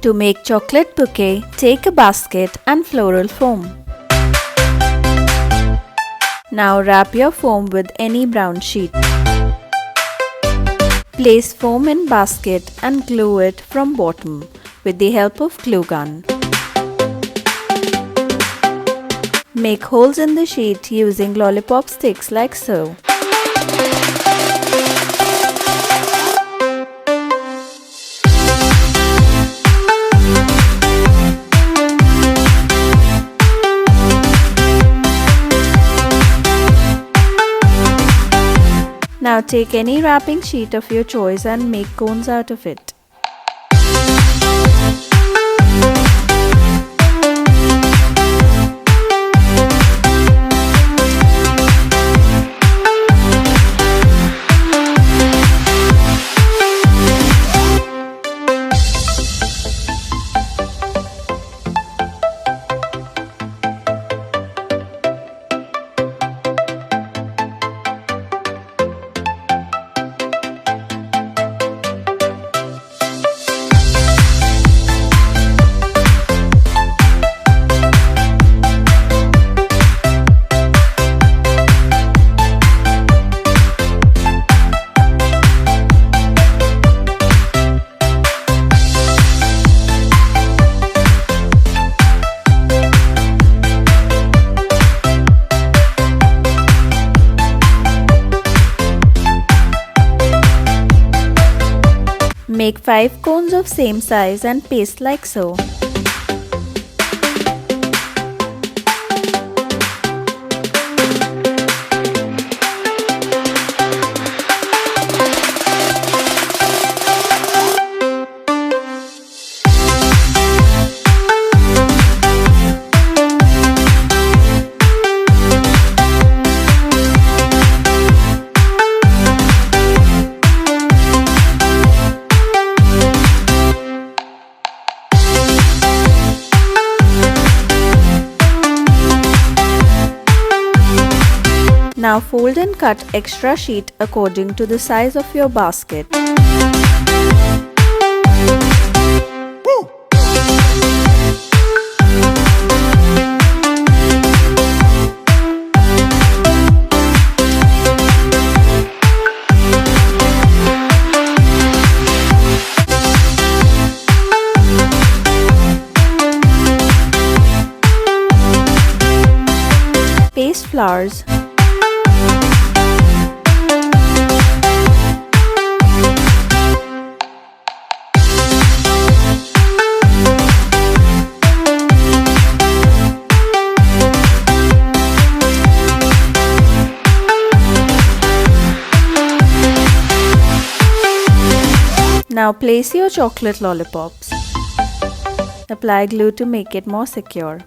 To make chocolate bouquet, take a basket and floral foam. Now wrap your foam with any brown sheet. Place foam in basket and glue it from bottom with the help of glue gun. Make holes in the sheet using lollipop sticks like so. Now take any wrapping sheet of your choice and make cones out of it. Make 5 cones of same size and paste like so. Now fold and cut extra sheet according to the size of your basket. Paste flowers. Now place your chocolate lollipops. Apply glue to make it more secure.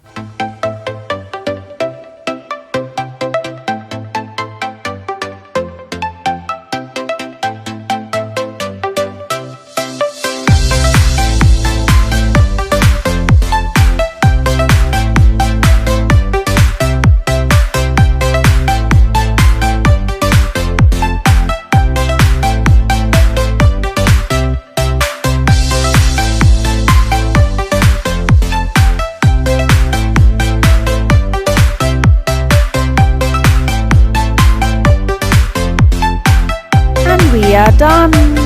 We are done!